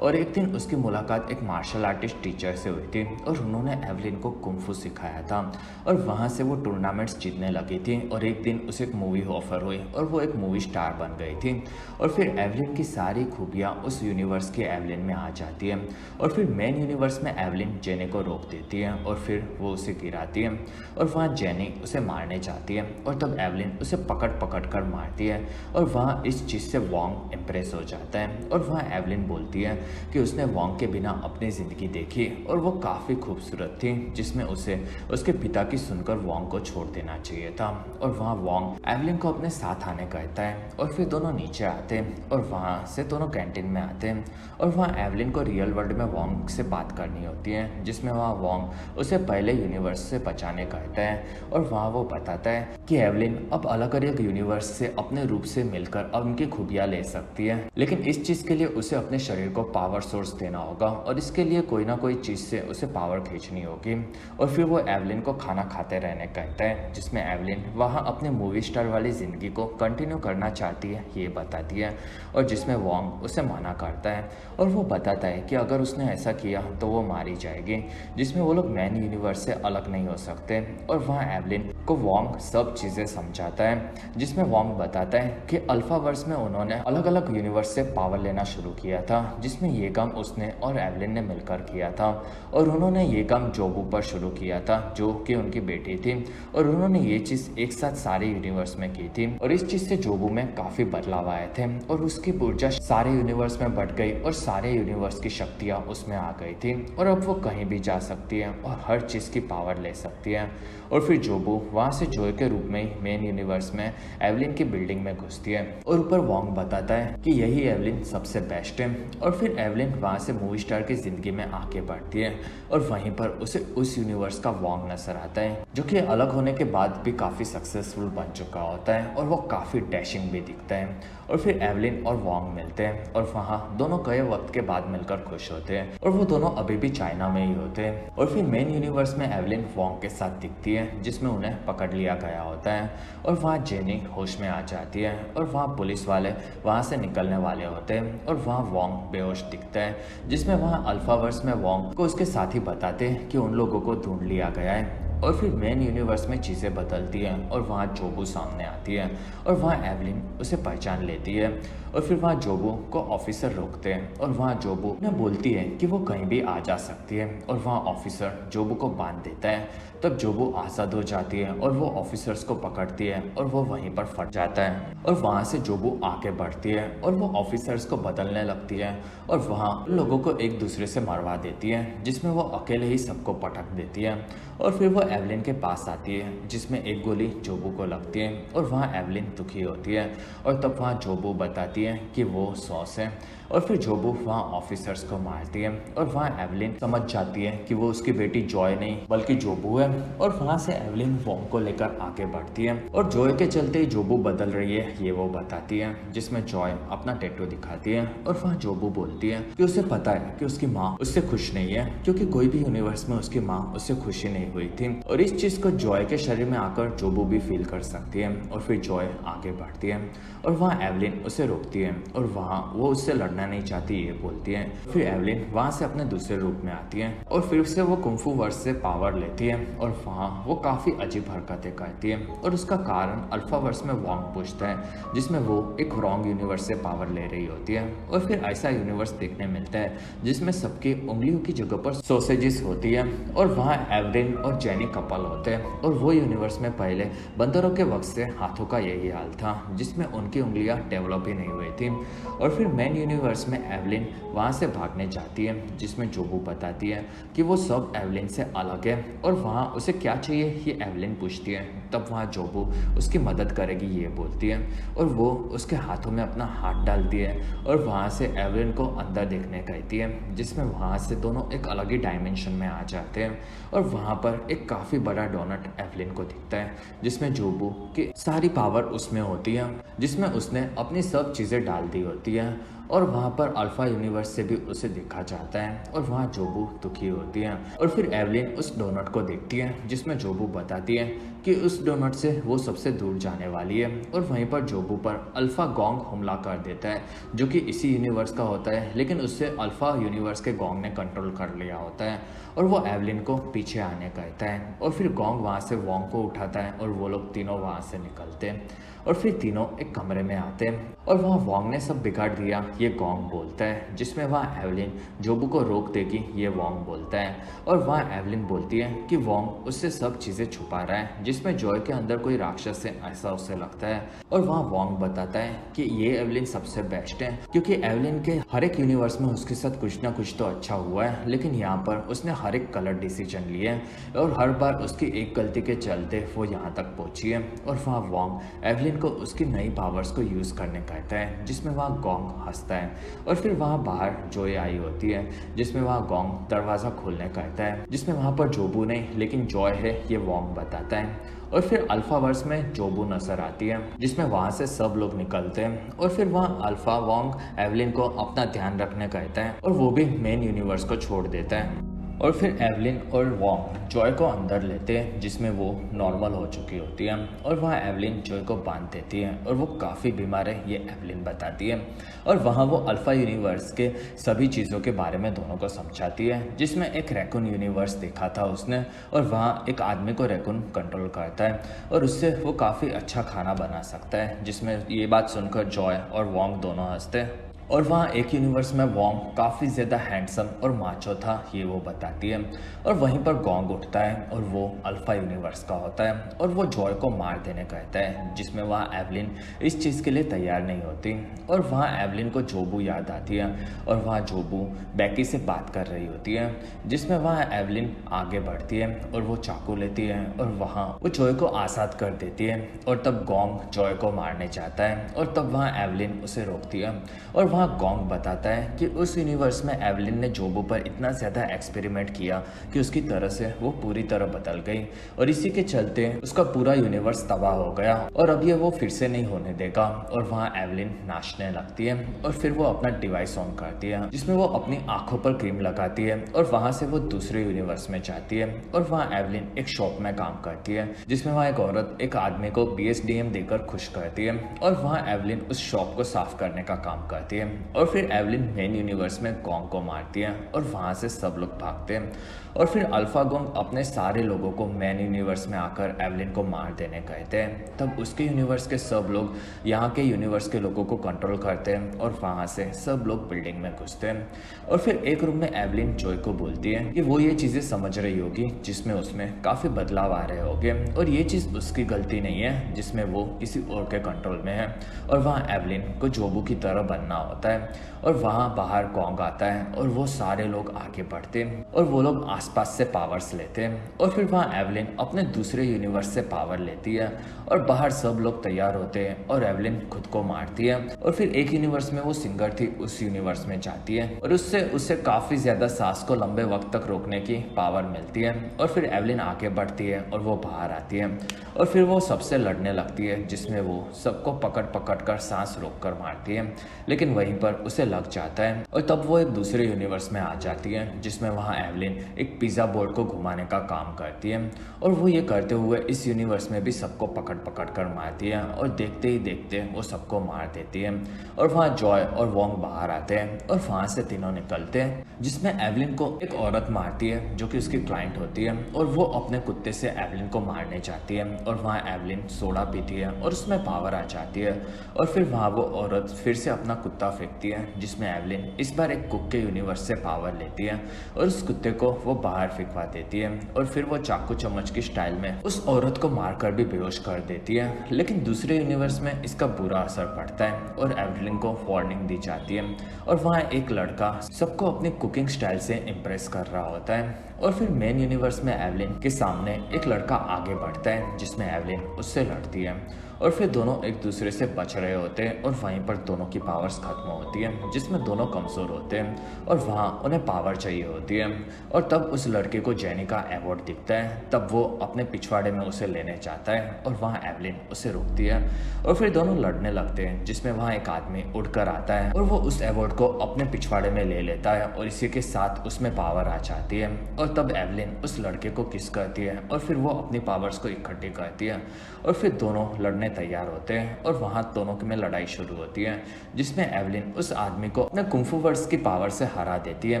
Speaker 1: और एक दिन उसकी मुलाकात एक मार्शल आर्टिस्ट टीचर से हुई थी और उन्होंने एवलिन को कुंफू सिखाया था और वहाँ से वो टूर्नामेंट्स जीतने लगी थी और एक दिन उसे एक मूवी ऑफर हुई और वो एक मूवी स्टार बन गई थी। और फिर एवलिन की सारी खूबियाँ उस यूनिवर्स के एवलिन में आ जाती है और फिर मेन यूनिवर्स में एवलिन जेनी को रोक देती है और फिर वो उसे गिराती है और वहाँ जेनी उसे मारने जाती है और तब एवलिन उसे पकड़ पकड़ कर मारती है और वहाँ इस चीज़ से वॉन्ग इम्प्रेस हो जाता है और वहाँ एवलिन बोलती है कि उसने वॉन्ग के बिना अपनी ज़िंदगी देखी और वो काफ़ी खूबसूरत थी, जिसमें उसे उसके पिता की सुनकर वॉन्ग को छोड़ देना चाहिए था। और वहाँ वॉन्ग एवलिन को अपने साथ आने कहता है और फिर दोनों नीचे आते हैं और वहाँ से दोनों कैंटीन में आते हैं और वहाँ एवलिन को रियल वर्ल्ड में वॉन्ग से बात करनी होती है, जिसमें वहाँ वॉन्ग उसे पहले यूनिवर्स से बचाने कहता है और वहाँ वो बताता है कि एवलिन अब अलग अलग यूनिवर्स से अपने रूप से मिलकर अब उनकी खूबियाँ ले सकती है, लेकिन इस चीज़ के लिए उसे अपने शरीर को पावर सोर्स देना होगा और इसके लिए कोई ना कोई चीज़ से उसे पावर खींचनी होगी। और फिर वो एवलिन को खाना खाते रहने कहता है, जिसमें एवलिन वहाँ अपने मूवी स्टार वाली ज़िंदगी को कंटिन्यू करना चाहती है ये बताती है और जिसमें वॉन्ग उसे मना करता है और वो बताता है कि अगर उसने ऐसा किया तो वो मारी जाएगी, जिसमें वो लोग मैन यूनिवर्स से अलग नहीं हो सकते। और वहाँ एवलिन को वॉन्ग सब चीज़ें समझाता है, जिसमें वॉन्ग बताता है कि अल्फा वर्स में उन्होंने अलग अलग यूनिवर्स से पावर लेना शुरू किया था, जिसमें ये काम उसने और एवलिन ने मिलकर किया था और उन्होंने ये काम जोबू पर शुरू किया था जो कि उनकी बेटी थी और उन्होंने ये चीज़ एक साथ सारे यूनिवर्स में की थी और इस चीज़ से जोबू में काफ़ी बदलाव आए थे और उसकी ऊर्जा सारे यूनिवर्स में बढ़ गई और सारे यूनिवर्स की शक्तियाँ उसमें आ गई थी और अब वो कहीं भी जा सकती है और हर चीज़ की पावर ले सकती है। और फिर जोबू वहाँ से जोय के रूप में मेन यूनिवर्स में एवलिन की बिल्डिंग में घुसती है और ऊपर वॉन्ग बताता है कि यही एवलिन सबसे बेस्ट है। और फिर एवलिन वहाँ से मूवी स्टार की ज़िंदगी में आके बढ़ती है और वहीं पर उसे उस यूनिवर्स का वॉन्ग नजर आता है जो कि अलग होने के बाद भी काफ़ी सक्सेसफुल बन चुका होता है और वो काफ़ी डैशिंग भी दिखता है। और फिर एवलिन और वॉन्ग मिलते हैं और वहाँ दोनों कई वक्त के बाद मिलकर खुश होते हैं और वो दोनों अभी भी चाइना में ही होते हैं। और फिर मेन यूनिवर्स में एवलिन वॉन्ग के साथ दिखती है, जिसमें उन्हें पकड़ लिया गया होता है और वहाँ जेनी होश में आ जाती है और वहाँ पुलिस वाले वहाँ से निकलने वाले होते हैं और वहाँ वॉन्ग बेहोश दिखता है, जिसमें वहाँ अल्फावर्स में वॉन्ग को उसके साथी बताते हैं कि उन लोगों को ढूंढ लिया गया है। और फिर मेन यूनिवर्स में चीज़ें बदलती हैं और वहाँ जोबू सामने आती है और वहाँ एवलिन उसे पहचान लेती है और फिर वहाँ जोबू को ऑफिसर रोकते हैं और वहाँ जोबू उन्हें बोलती है कि वो कहीं भी आ जा सकती है और वहाँ ऑफिसर जोबू को बांध देता है। तब जोबू आज़ाद हो जाती है और वो ऑफिसर्स को पकड़ती है और वो वहीं पर फट जाता है और वहाँ से जोबू आगे बढ़ती है और वो ऑफिसर्स को बदलने लगती है और वहाँ लोगों को एक दूसरे से मरवा देती है, जिसमें वो अकेले ही सबको पटक देती है। और फिर वो एवलिन के पास आती है, जिसमें एक गोली जोबू को लगती है और वहाँ एवलिन दुखी होती है और तब वहाँ जोबू बताती है कि वो सॉस है और फिर जोबू वहाँ ऑफिसर्स को मारती है और वहाँ एवलिन समझ जाती है कि वो उसकी बेटी जॉय नहीं बल्कि जोबू है और वहाँ से एवलिन वॉन्ग को लेकर आगे बढ़ती है और जॉय के चलते ही जोबू बदल रही है ये वो बताती है, जिसमें जॉय अपना टैटू दिखाती है और वहाँ जोबू बोलती है कि उसे पता है कि उसकी माँ उससे खुश नहीं है क्योंकि कोई भी यूनिवर्स में उसकी माँ उससे खुशी नहीं हुई थी और इस चीज को जॉय के शरीर में आकर जोबू भी फील कर सकती है। और फिर जॉय आगे बढ़ती है और वहाँ एवलिन उसे रोकती है और वहाँ वो उससे लड़ना नहीं चाहती ये बोलती है। फिर एवलिन वहाँ से अपने दूसरे रूप में आती है और फिर से वो कुंफू वर्स से पावर लेती है और वहाँ वो काफी अजीब हरकतें करती है और उसका कारण अल्फा वर्स में वॉन्ग पूछता है, जिसमें वो एक रॉन्ग यूनिवर्स से पावर ले रही होती है। और फिर ऐसा यूनिवर्स देखने मिलता है जिसमें सबकी उंगलियों की जगह पर सॉसेजेस होती है और वहाँ एवलिन और जेनी कपल होते हैं और वो यूनिवर्स में पहले बंदरों के वक्त से हाथों का यही हाल था, जिसमें उनकी उंगलियां डेवलप ही नहीं हुई थी। और फिर मेन यूनिवर्स में एवलिन वहाँ से भागने जाती है, जिसमें जोबू बताती है कि वो सब एवलिन से अलग है और वहाँ उसे क्या चाहिए ये एवलिन पूछती है। तब वहाँ जोबू उसकी मदद करेगी ये बोलती है और वो उसके हाथों में अपना हाथ डालती है और वहाँ से एवलिन को अंदर देखने कहती है, जिसमें वहाँ से दोनों एक अलग ही डायमेंशन में आ जाते हैं और वहाँ पर एक काफ़ी बड़ा डोनट एवलिन को दिखता है, जिसमें जोबू की सारी पावर उसमें होती है, जिसमें उसने अपनी सब चीज़ें डाल दी होती है। और वहाँ पर अल्फा यूनिवर्स से भी उसे देखा जाता है और वहाँ जोबू दुखी होती है। और फिर एवलिन उस डोनट को देखती है, जिसमें जोबू बताती है कि उस डोनट से वो सबसे दूर जाने वाली है। और वहीं पर जोबू पर अल्फा गोंग हमला कर देता है, जो कि इसी यूनिवर्स का होता है, लेकिन उससे अल्फा यूनिवर्स के गोंग ने कंट्रोल कर लिया होता है और वो एवलिन को पीछे आने कहता है। और फिर गोंग वहाँ से वोंग को उठाता है और वो लोग तीनों वहाँ से निकलते हैं और फिर तीनों एक कमरे में आते हैं। और वहाँ वोंग ने सब बिगाड़ दिया, ये गोंग बोलता है, जिसमें वहाँ एवलिन जोबू को रोक देगी, ये वोंग बोलता है। और वहाँ एवलिन बोलती है कि वोंग उससे सब चीज़ें छुपा रहा है, जिसमें जॉय के अंदर कोई राक्षस है ऐसा उसे लगता है। और वहाँ वोंग बताता है कि ये एवलिन सबसे बेस्ट है, क्योंकि एवलिन के हर एक यूनिवर्स में उसके साथ कुछ ना कुछ तो अच्छा हुआ है, लेकिन यहाँ पर उसने हर एक गलत डिसीजन लिए हैं और हर बार उसकी एक गलती के चलते वो यहाँ तक पहुंची है। और वहाँ वोंग एवलिन को उसकी नई पावर्स को यूज़ करने कहता है, जिसमें वहाँ गोंग हंसता है। और फिर वहाँ बाहर जॉय आई होती है, जिसमें वहाँ गोंग दरवाज़ा खोलने कहता है, जिसमें वहाँ पर जोबू नहीं लेकिन जॉय है, ये वोंग बताता है। और फिर अल्फावर्स में जोबू नजर आती है, जिसमें वहाँ से सब लोग निकलते हैं। और फिर वहाँ अल्फा वोंग एवलिन को अपना ध्यान रखने कहता है और वो भी मेन यूनिवर्स को छोड़ देता है। और फिर एवलिन और वोंग जॉय को अंदर लेते हैं, जिसमें वो नॉर्मल हो चुकी होती है। और वहाँ एवलिन जॉय को बांध देती है और वो काफ़ी बीमार है, ये एवलिन बताती है। और वहाँ वो अल्फा यूनिवर्स के सभी चीज़ों के बारे में दोनों को समझाती है, जिसमें एक रैकून यूनिवर्स देखा था उसने, और वहाँ एक आदमी को रैकून कंट्रोल करता है और उससे वो काफ़ी अच्छा खाना बना सकता है, जिसमें ये बात सुनकर जॉय और वोंग दोनों हंसते हैं। और वहाँ एक यूनिवर्स में वोंग काफ़ी ज़्यादा हैंडसम और माचो था, ये वो बताती है। और वहीं पर गोंग उठता है और वो अल्फा यूनिवर्स का होता है और वो जॉय को मार देने कहता है, जिसमें वहाँ एवलिन इस चीज़ के लिए तैयार नहीं होती। और वहाँ एवलिन को जोबू याद आती है और वहाँ जोबू बैकी से बात कर रही होती है, जिसमें वहाँ एवलिन आगे बढ़ती है और वो चाकू लेती है और वहाँ वो जॉय को आज़ाद कर देती है। और तब गोंग जॉय को मारने चाहता है और तब वहाँ एवलिन उसे रोकती है। और वहाँ गोंग बताता है कि उस यूनिवर्स में एवलिन ने जोबू पर इतना ज़्यादा एक्सपेरिमेंट किया कि उसकी तरह से वो पूरी तरह बदल गई और इसी के चलते उसका पूरा यूनिवर्स तबाह हो गया और अब ये वो फिर से नहीं होने देगा। और वहाँ एवलिन नाचने लगती है और फिर वो अपना डिवाइस ऑन करती है, जिसमें वो अपनी आंखों पर क्रीम लगाती है और वहाँ से वो दूसरे यूनिवर्स में जाती है। और वहाँ एवलिन एक शॉप में काम करती है, जिसमें वहाँ एक औरत एक आदमी को BSDM देकर खुश करती है और वहाँ एवलिन उस शॉप को साफ करने का काम करती है। और फिर एवलिन मेन यूनिवर्स में गोंग को मारती है और वहाँ से सब लोग भागते हैं। और फिर अल्फा गोंग अपने सारे लोगों को मेन यूनिवर्स में आकर एवलिन को मार देने कहते हैं। तब उसके यूनिवर्स के सब लोग यहाँ के यूनिवर्स के लोगों को कंट्रोल करते हैं और वहाँ से सब लोग बिल्डिंग में घुसते हैं। और फिर एक रूम में एवलिन जॉय को बोलती है कि वो ये चीज़ें समझ रही होगी, जिसमें उसमें काफ़ी बदलाव आ रहे होंगे और ये चीज़ उसकी गलती नहीं है, जिसमें वो किसी और के कंट्रोल में है। और वहाँ एवलिन को जोबू की तरह बनना होता है। और वहाँ बाहर गोंग आता है और वो सारे लोग आगे बढ़ते हैं और वो लोग आसपास से पावर्स लेते हैं। और फिर वहाँ एवलिन अपने दूसरे यूनिवर्स से पावर लेती है और बाहर सब लोग तैयार होते हैं और एवलिन खुद को मारती है। और फिर एक यूनिवर्स में वो सिंगर थी, उस यूनिवर्स में जाती है और उससे काफ़ी ज़्यादा सांस को लंबे वक्त तक रोकने की पावर मिलती है। और फिर एवलिन आगे बढ़ती है और वो बाहर आती है और फिर वो सबसे लड़ने लगती है, जिसमें वो सबको पकड़ पकड़ कर सांस रोक कर मारती है, लेकिन वहीं पर उसे लग जाता है। और तब वो एक दूसरे यूनिवर्स में आ जाती है, जिसमें वहाँ एवलिन एक पिज़्ज़ा बोर्ड को घुमाने का काम करती है और वो ये करते हुए इस यूनिवर्स में भी सबको पकड़ पकड़ कर मारती है और देखते ही देखते वो सबको मार देती है। और वहाँ जॉय और वोंग बाहर आते हैं और वहाँ से तीनों निकलते हैं, जिसमें एवलिन को एक औरत मारती है जो कि उसकी क्लाइंट होती है और वो अपने कुत्ते से एवलिन को मारने चाहती है। और वहाँ एवलिन सोडा पीती है और उसमें पावर आ जाती है और फिर वहाँ वो औरत फिर से अपना कुत्ता फेंकती है, जिसमें एवलिन इस बार एक कुक के यूनिवर्स से पावर लेती है और उस कुत्ते को वो बाहर फेंकवा देती है। और फिर वो चाकू चम्मच की स्टाइल में उस औरत को मारकर भी बेहोश कर देती है, लेकिन दूसरे यूनिवर्स में इसका बुरा असर पड़ता है और एवलिन को वार्निंग दी जाती है। और वहाँ एक लड़का सबको अपनी कुकिंग स्टाइल से इम्प्रेस कर रहा होता है। और फिर मेन यूनिवर्स में एवलिन के सामने एक लड़का आगे बढ़ता है, जिसमें एवलिन उससे लड़ती है और फिर दोनों एक दूसरे से बच रहे होते हैं और वहीं पर दोनों की पावर्स खत्म होती है, जिसमें दोनों कमज़ोर होते हैं और वहाँ उन्हें पावर चाहिए होती है। और तब उस लड़के को जेनी का अवार्ड दिखता है, तब वो अपने पिछवाड़े में उसे लेने चाहता है और वहाँ एवलिन उसे रोकती है और फिर दोनों लड़ने लगते हैं, जिसमें वहाँ एक आदमी उड़कर आता है और वो उस अवार्ड को अपने पिछवाड़े में ले लेता है और इसी के साथ उसमें पावर आ जाती है। और तब एवलिन उस लड़के को किस करती है और फिर वो अपनी पावर्स को इकट्ठी करती है और फिर दोनों लड़ने तैयार होते हैं और वहाँ दोनों में लड़ाई शुरू होती है, जिसमें एवलिन उस आदमी को अपने कुंफू वर्ड्स की पावर से हरा देती है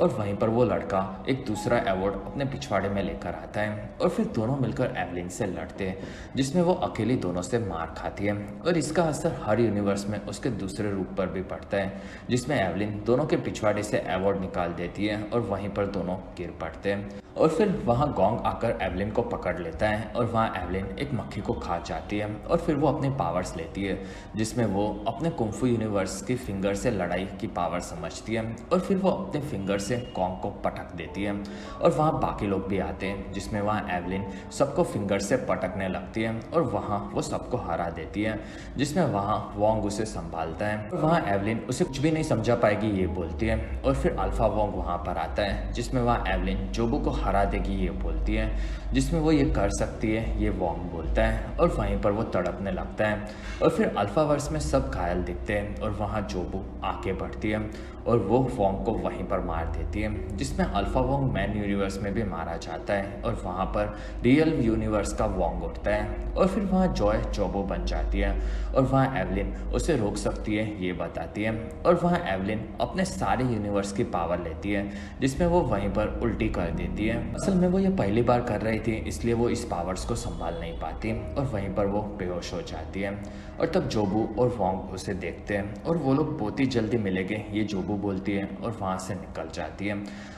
Speaker 1: और वहीं पर वो लड़का एक दूसरा अवार्ड अपने पिछवाड़े में लेकर आता है और फिर दोनों मिलकर एवलिन से लड़ते हैं, जिसमें वो अकेली दोनों से मार खाती है। और इसका असर हर यूनिवर्स में उसके दूसरे रूप पर भी पड़ता है, जिसमें एवलिन दोनों के पिछवाड़े से अवार्ड निकाल देती है और वहीं पर दोनों गिर पड़ते हैं। और फिर वहाँ गोंग आकर एवलिन को पकड़ लेता है और वहाँ एवलिन एक मक्खी को खा जाती है और फिर वो अपनी पावर्स लेती है, जिसमें वो अपने कुंफू यूनिवर्स की फिंगर से लड़ाई की पावर समझती है और फिर वो अपने फिंगर से गोंग को पटक देती है। और वहाँ बाकी लोग भी आते हैं, जिसमें वहाँ एवलिन सबको फिंगर से पटकने लगती है और वहाँ वो सबको हरा देती है, जिसमें वहाँ वोंग उसे संभालता है और वहाँ एवलिन उसे कुछ भी नहीं समझा पाएगी ये बोलती है। और फिर अल्फा वोंग वहाँ पर आता है, जिसमें वहाँ एवलिन जोबू को हरा देगी ये बोलती है, जिसमें वो ये कर सकती है ये वोंग बोलता है और वहीं पर वो तड़पने लगता है। और फिर अल्फावर्स में सब घायल दिखते हैं और वहाँ जोबू आगे बढ़ती है और वो वोंग को वहीं पर मार देती है, जिसमें अल्फा वोंग मैन यूनिवर्स में भी मारा जाता है और वहाँ पर रियल यूनिवर्स का वोंग उठता है। और फिर वहाँ जॉय जोबो बन जाती है और वहाँ एवलिन उसे रोक सकती है ये बताती है और वहाँ एवलिन अपने सारे यूनिवर्स की पावर लेती है, जिसमें वो वहीं पर उल्टी कर देती है। असल में वो ये पहली बार कर रही थी, इसलिए वो इस पावर्स को संभाल नहीं पाती और वहीं पर वो बेहोश हो जाती है। और तब जोबू और वोंग उसे देखते हैं और वो लोग बहुत ही जल्दी मिलेंगे ये जोबू बोलती है और वहाँ से निकल जाती है।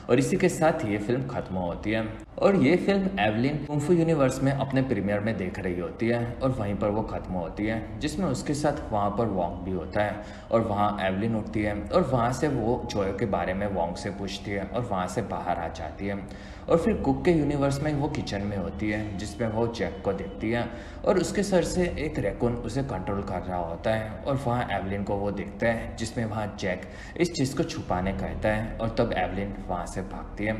Speaker 1: और इसी के साथ ये फिल्म खत्म होती है। और ये फिल्म एवलिन कुंफू यूनिवर्स में अपने प्रीमियर में देख रही होती है और वहीं पर वो खत्म होती है, जिसमें उसके साथ वहाँ पर वोंग भी होता है और वहाँ एवलिन उठती है और वहाँ से वो जॉय के बारे में वोंग से पूछती है और वहाँ से बाहर आ जाती है। और फिर कुक के यूनिवर्स में वो किचन में होती है, जिसमें वो जैक को देखती है और उसके सर से एक रैकून उसे कंट्रोल कर रहा होता है और वहाँ एवलिन को वो देखता है, जिसमें वहाँ जैक इस चीज़ को छुपाने कहता है और तब एवलिन वहाँ से भागती है।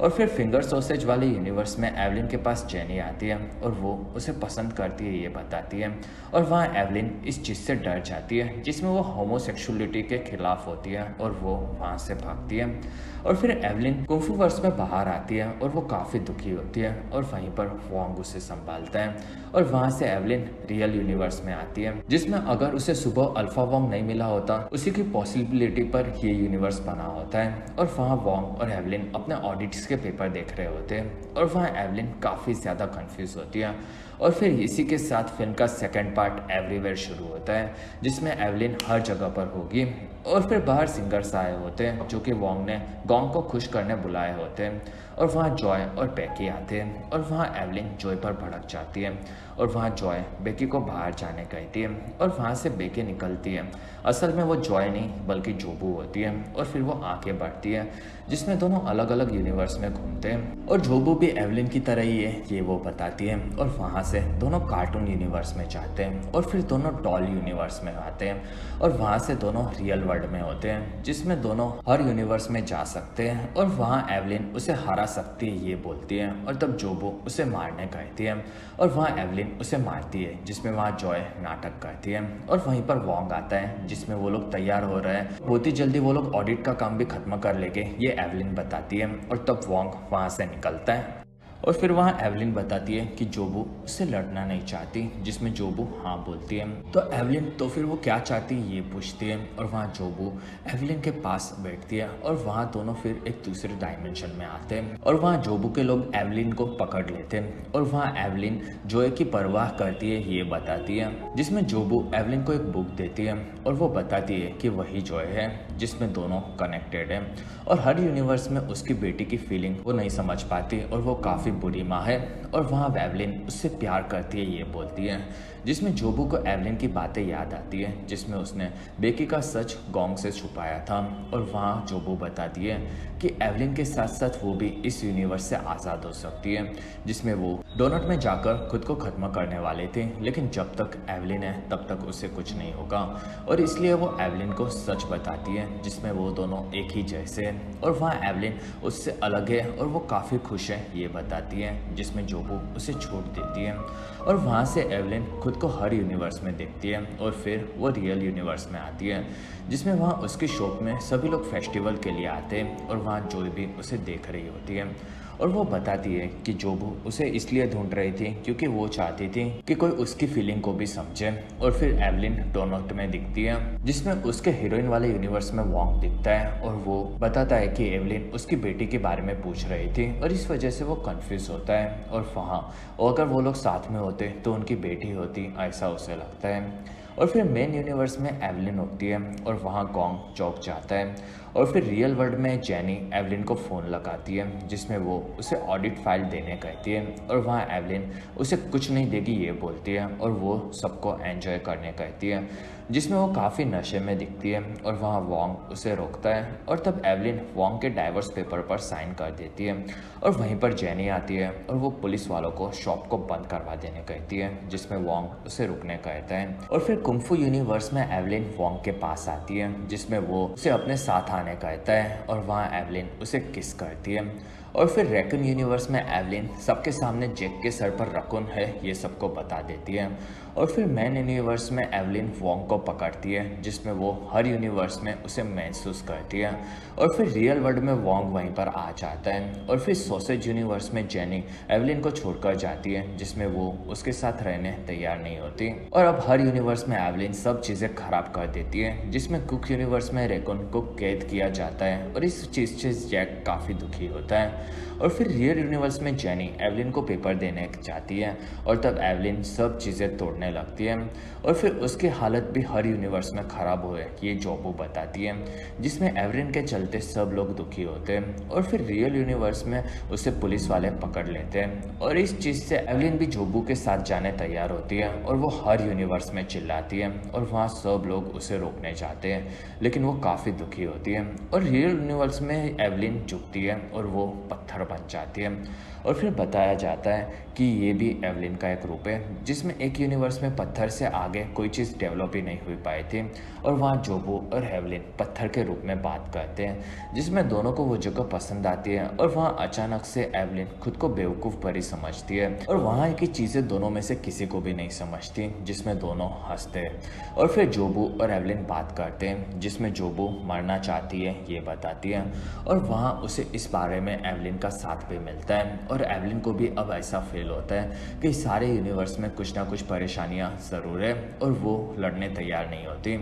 Speaker 1: और फिर फिंगर सॉसेज वाले यूनिवर्स में एवलिन के पास जेनी आती है और वो उसे पसंद करती है ये बताती है और वहाँ एवलिन इस चीज़ से डर जाती है, जिसमें वो होमोसेक्सुअलिटी के खिलाफ होती है और वो वहाँ से भागती है। और फिर एवलिन कुंफू वर्स में बाहर आती है और वो काफ़ी दुखी होती है और वहीं पर वोंग उसे संभालता है और वहाँ से एवलिन रियल यूनिवर्स में आती है, जिसमें अगर उसे सुबह अल्फा वोंग नहीं मिला होता उसी की पॉसिबिलिटी पर ये यूनिवर्स बना होता है। और वहाँ वोंग और एवलिन अपने ऑडिट्स के पेपर देख रहे होते हैं और वहाँ एवलिन काफ़ी ज़्यादा कंफ्यूज होती है। और फिर इसी के साथ फिल्म का सेकंड पार्ट एवरीवेयर शुरू होता है, जिसमें एवलिन हर जगह पर होगी। और फिर बाहर सिंगर्स आए होते हैं जो कि वोंग ने गोंग को खुश करने बुलाए होते हैं और वहाँ जॉय और बेकी आते हैं और वहाँ एवलिन जॉय पर भड़क जाती है और वहाँ जॉय बेकी को बाहर जाने कहती है और वहाँ से बेकी निकलती है। असल में वो जॉय नहीं बल्कि जोबू होती है और फिर वो आगे बढ़ती है, जिसमें दोनों अलग अलग यूनिवर्स में घूमते हैं और जोबू भी एवलिन की तरह ही है ये वो बताती है। और वहाँ से दोनों कार्टून यूनिवर्स में जाते हैं और फिर दोनों डॉल यूनिवर्स में आते हैं और वहाँ से दोनों रियल वर्ल्ड में होते हैं, जिसमें दोनों हर यूनिवर्स में जा सकते हैं और वहाँ एवलिन उसे हरा सकती है ये बोलती है और तब जोबू उसे मारने कहती है और वहाँ एवलिन उसे मारती है, जिसमें वहाँ जॉय नाटक करती है। और वहीं पर वोंग आता है, जिसमें वो लोग तैयार हो रहे हैं, बहुत ही जल्दी वो लोग ऑडिट का काम भी खत्म कर लेंगे ये एवलिन बताती है और तब वोंग वहाँ से निकलता है। और फिर वहाँ एवलिन बताती है कि जोबू उससे लड़ना नहीं चाहती, जिसमें जोबू हाँ बोलती है। तो एवलिन तो फिर वो क्या चाहती है ये पूछती है और वहाँ जोबू एवलिन के पास बैठती है और वहाँ दोनों फिर एक दूसरे डायमेंशन में आते हैं और वहाँ जोबू के लोग एवलिन को पकड़ लेते हैं और वहाँ एवलिन जॉय की परवाह करती है ये बताती है, जिसमें जोबू एवलिन को एक बुक देती है और वो बताती है कि वही जॉय है जिसमें दोनों कनेक्टेड है और हर यूनिवर्स में उसकी बेटी की फीलिंग वो नहीं समझ पाती और वो काफ़ी काफ़ी बुरी माँ है और वहाँ एवलिन उससे प्यार करती है ये बोलती है, जिसमें जोबू को एवलिन की बातें याद आती है जिसमें उसने बेकी का सच गोंग से छुपाया था। और वहाँ जोबू बताती है कि एवलिन के साथ साथ वो भी इस यूनिवर्स से आज़ाद हो सकती है, जिसमें वो डोनट में जाकर खुद को ख़त्म करने वाले थे, लेकिन जब तक एवलिन है तब तक उसे कुछ नहीं होगा। और इसलिए वो एवलिन को सच बताती है जिसमें वो दोनों एक ही जैसे हैं। और वहाँ एवलिन उससे अलग है और वो काफ़ी खुश है ये बताती है, जिसमें जोबू उसे छूट देती है। और वहाँ से एवलिन खुद को हर यूनिवर्स में देखती है और फिर वो रियल यूनिवर्स में आती है, जिसमें वहाँ उसकी शॉप में सभी लोग फेस्टिवल के लिए आते हैं और वहाँ जोई भी उसे देख रही होती है। और वो बताती है कि जोबू उसे इसलिए ढूंढ रही थी क्योंकि वो चाहती थी कि कोई उसकी फीलिंग को भी समझे। और फिर एवलिन डोनट में दिखती है जिसमें उसके हीरोइन वाले यूनिवर्स में वोंग दिखता है और वो बताता है कि एवलिन उसकी बेटी के बारे में पूछ रही थी और इस वजह से वो कंफ्यूज होता है। और वहाँ अगर वो लोग साथ में होते तो उनकी बेटी होती, ऐसा उसे लगता है। और फिर मेन यूनिवर्स में एवलिन होती है और वहाँ गोंग चौक जाता है। और फिर रियल वर्ल्ड में जेनी एवलिन को फ़ोन लगाती है जिसमें वो उसे ऑडिट फाइल देने कहती है और वहाँ एवलिन उसे कुछ नहीं देगी ये बोलती है और वो सबको एंजॉय करने कहती है, जिसमें वो काफ़ी नशे में दिखती है। और वहाँ वोंग उसे रोकता है और तब एवलिन वोंग के डाइवोर्स पेपर पर साइन कर देती है। और वहीं पर जेनी आती है और वो पुलिस वालों को शॉप को बंद करवा देने कहती है, जिसमें वोंग उसे रुकने कहता है। और फिर कुंफू यूनिवर्स में एवलिन वोंग के पास आती है जिसमें वो उसे अपने साथ आने कहता है और वहाँ एवलिन उसे किस करती है। और फिर रैकून यूनिवर्स में एवलिन सबके सामने जैक के सर पर रकून है ये सबको बता देती है। और फिर मैन यूनिवर्स में एवलिन वोंग को पकड़ती है जिसमें वो हर यूनिवर्स में उसे महसूस करती है। और फिर रियल वर्ल्ड में वोंग वहीं पर आ जाता है। और फिर सॉसेज यूनिवर्स में जेनी एवलिन को छोड़कर जाती है जिसमें वो उसके साथ रहने तैयार नहीं होती। और अब हर यूनिवर्स में एवलिन सब चीज़ें खराब कर देती है, जिसमें कुक यूनिवर्स में रैकून को कैद किया जाता है और इस चीज़ से जैक काफ़ी दुखी होता है। और फिर रियल यूनिवर्स में जेनी एवलिन को पेपर देने जाती है और तब एवलिन सब चीज़ें तोड़ने लगती है। और फिर उसकी हालत भी हर यूनिवर्स में ख़राब हुए ये जोबू बताती है, जिसमें एवलिन के चलते सब लोग दुखी होते हैं। और फिर रियल यूनिवर्स में उसे पुलिस वाले पकड़ लेते हैं और इस चीज़ से एवलिन भी जोबू के साथ जाने तैयार होती है और वो हर यूनिवर्स में चिल्लाती है और वहाँ सब लोग उसे रोकने जाते हैं, लेकिन वो काफ़ी दुखी होती है। और रियल यूनिवर्स में एवलिन झुकती है और वो पत्थर बन जाती है। और फिर बताया जाता है कि ये भी एवलिन का एक रूप है, जिसमें एक यूनिवर्स में पत्थर से आगे कोई चीज़ डेवलप ही नहीं हुई पाई थी और वहाँ जोबू और एवलिन पत्थर के रूप में बात करते हैं, जिसमें दोनों को वो जगह पसंद आती है। और वहाँ अचानक से एवलिन खुद को बेवकूफ़ भरी समझती है और वहाँ की चीज़ें दोनों में से किसी को भी नहीं समझती, जिसमें दोनों हंसते हैं। और फिर जोबू और एवलिन बात करते हैं जिसमें जोबू मरना चाहती है ये बताती है और वहाँ उसे इस बारे में एवलिन का साथ भी मिलता है। और एवलिन को भी अब ऐसा फील होता है कि सारे यूनिवर्स में कुछ ना कुछ परेशानियां ज़रूर है और वो लड़ने तैयार नहीं होती।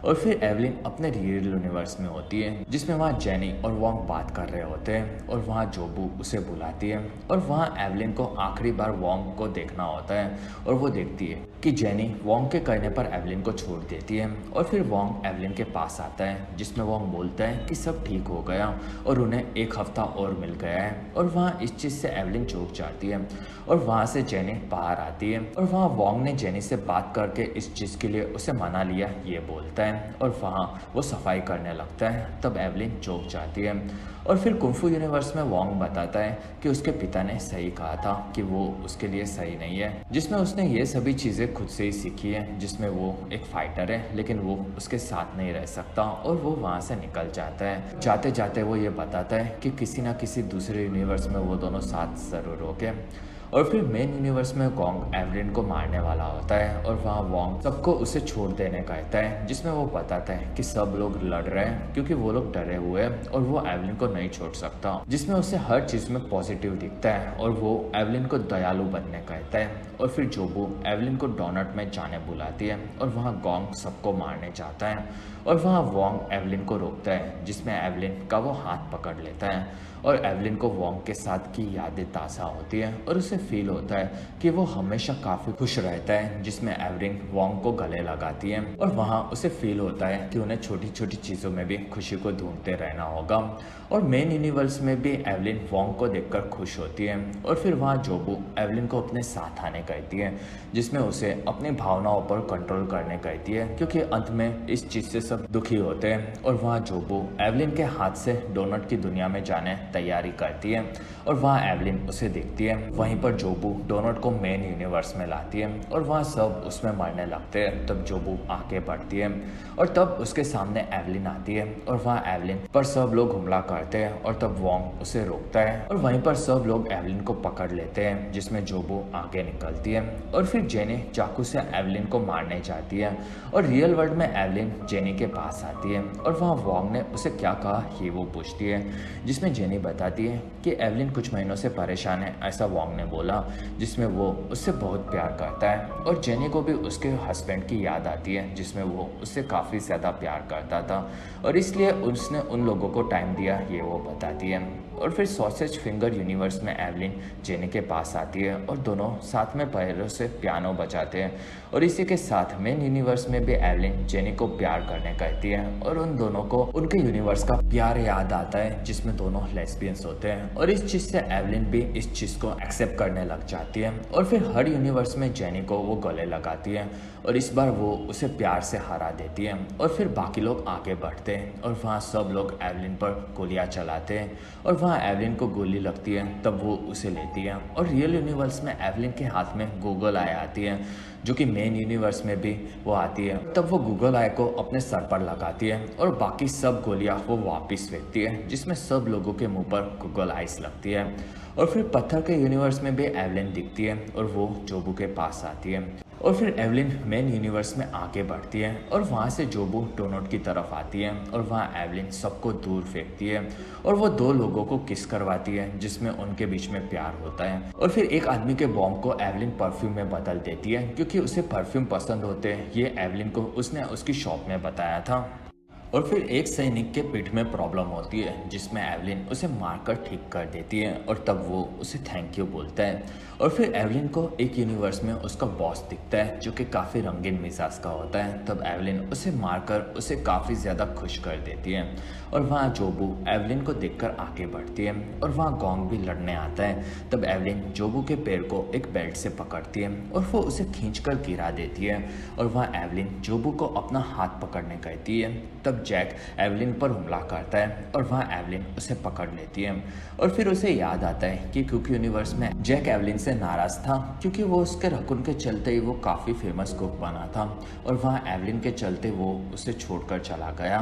Speaker 1: और फिर एवलिन अपने रियल यूनिवर्स में होती है जिसमें वहाँ जेनी और वोंग बात कर रहे होते हैं और वहाँ जोबू उसे बुलाती है और वहाँ एवलिन को आखिरी बार वोंग को देखना होता है और वो देखती है कि जेनी वोंग के कहने पर एवलिन को छोड़ देती है। और फिर वोंग एवलिन के पास आता है जिसमें वोंग बोलता है कि सब ठीक हो गया और उन्हें एक हफ्ता और मिल गया है। और वहाँ इस चीज़ से एवलिन चौंक जाती है और वहाँ से जेनी बाहर आती है और वहाँ वोंग ने जेनी से बात करके इस चीज़ के लिए उसे मना लिया ये बोलता है और वहाँ वो सफाई करने लगता है। तब एवलिन चौंक जाती है। और फिर कुंफू यूनिवर्स में वोंग बताता है कि उसके पिता ने सही कहा था कि वो उसके लिए सही नहीं है, जिसमें उसने ये सभी चीज़ें खुद से ही सीखी है, जिसमें वो एक फाइटर है लेकिन वो उसके साथ नहीं रह सकता और वो वहाँ से निकल जाता है। जाते जाते वो ये बताता है कि किसी ना किसी दूसरे यूनिवर्स में वो दोनों साथ ज़रूर होंगे। और फिर मेन यूनिवर्स में गोंग एवलिन को मारने वाला होता है और वहाँ वोंग सबको उसे छोड़ देने कहता है, जिसमें वो बताता है कि सब लोग लड़ रहे हैं क्योंकि वो लोग डरे हुए हैं और वो एवलिन को नहीं छोड़ सकता, जिसमें उसे हर चीज़ में पॉजिटिव दिखता है और वो एवलिन को दयालु बनने कहता है। और फिर जोबू एवलिन को डोनट में जाने बुलाती है और वहाँ गोंग सबको मारने जाता है और वहाँ वोंग एवलिन को रोकता है, जिसमें एवलिन का वो हाथ पकड़ लेता है और एवलिन को वोंग के साथ की यादें ताज़ा होती है और उसे फील होता है कि वो हमेशा काफ़ी खुश रहता है, जिसमें एवलिन वोंग को गले लगाती है और वहाँ उसे फील होता है कि उन्हें छोटी छोटी चीज़ों में भी खुशी को ढूंढते रहना होगा। और मेन यूनिवर्स में भी एवलिन वोंग को देखकर खुश होती है और फिर वहाँ जोबू एवलिन को अपने साथ आने कहती है, जिसमें उसे अपनी भावनाओं पर कंट्रोल करने कहती है, क्योंकि अंत में इस चीज़ से सब दुखी होते हैं। और वहाँ जोबू एवलिन के हाथ से डोनट की दुनिया में जाने तैयारी करती है और वहाँ एवलिन उसे देखती है। वहीं पर जोबू डोनट को मेन यूनिवर्स में लाती है और वहाँ सब उसमें मरने लगते हैं। तब जोबू आगे बढ़ती है और तब उसके सामने एवलिन आती है और वहाँ एवलिन पर सब लोग हमला करते हैं और तब वोंग उसे रोकता है और वहीं पर सब लोग एवलिन को पकड़ लेते हैं, जिसमें जोबू आगे निकलती है और फिर जेनी चाकू से एवलिन को मारने जाती है और रियल वर्ल्ड में एवलिन जेनी के पास आती है और वहाँ वोंग ने उसे क्या कहा ये वो पूछती है, जिसमें जेनी बताती है कि एवलिन कुछ महीनों से परेशान है, ऐसा वोंग ने बोला, जिसमें वो उससे बहुत प्यार करता है। और जेनी को भी उसके हस्बैंड की याद आती है, जिसमें वो उससे काफ़ी ज़्यादा प्यार करता था और इसलिए उसने उन लोगों को टाइम दिया, ये वो बताती है। और फिर सॉसेज फिंगर यूनिवर्स में एवलिन जेनी के पास आती है और दोनों साथ में पैरों से पियानो बजाते हैं और इसी के साथ मेन यूनिवर्स में भी एवलिन जेनी को प्यार करने कहती है और उन दोनों को उनके यूनिवर्स का प्यार याद आता है, जिसमें दोनों लेस्बियंस होते हैं और इस चीज़ से एवलिन भी इस चीज़ को एक्सेप्ट करने लग जाती है। और फिर हर यूनिवर्स में जेनी को वो गले लगाती है और इस बार वो उसे प्यार से हरा देती है और फिर बाकी लोग आगे बढ़ते हैं और वहाँ सब लोग एवलिन पर गोलियाँ चलाते हैं और वहाँ एवलिन को गोली लगती है, तब वो उसे लेती है और रियल यूनिवर्स में एवलिन के हाथ में गूगल आई आती है, जो कि मेन यूनिवर्स में भी वो आती है। तब वो गूगल आई को अपने सर पर लगाती है और बाकी सब गोलियां वो वापस फेंकती है, जिसमें सब लोगों के मुंह पर गूगल आइस लगती है। और फिर पत्थर के यूनिवर्स में भी एवलिन दिखती है और वो जोबू के पास आती है और फिर एवलिन मेन यूनिवर्स में आगे बढ़ती है और वहाँ से जोबू डोनट की तरफ आती है और वहाँ एवलिन सबको दूर फेंकती है और वो दो लोगों को किस करवाती है, जिसमें उनके बीच में प्यार होता है। और फिर एक आदमी के बॉम्ब को एवलिन परफ्यूम में बदल देती है, क्योंकि उसे परफ्यूम पसंद होते हैं, ये एवलिन को उसने उसकी शॉप में बताया था। और फिर एक सैनिक के पीठ में प्रॉब्लम होती है, जिसमें एवलिन उसे मारकर ठीक कर देती है और तब वो उसे थैंक यू बोलता है। और फिर एवलिन को एक यूनिवर्स में उसका बॉस दिखता है, जो कि काफ़ी रंगीन मिजाज का होता है। तब एवलिन उसे मारकर उसे काफ़ी ज़्यादा खुश कर देती है और वहाँ जोबू एवलिन को देखकर आगे बढ़ती है और वहाँ गोंग भी लड़ने आता है। तब एवलिन जोबू के पैर को एक बेल्ट से पकड़ती है और वो उसे खींचकर गिरा देती है और वहाँ एवलिन जोबू को अपना हाथ पकड़ने कहती है। तब जैक एवलिन पर हमला करता है और वहाँ एवलिन उसे पकड़ लेती है और फिर उसे याद आता है कि कुक यूनिवर्स में जैक एवलिन से नाराज था, क्योंकि वो उसके रकुन के चलते ही वो काफ़ी फेमस कुक बना था और वहाँ एवलिन के चलते वो उसे छोड़कर चला गया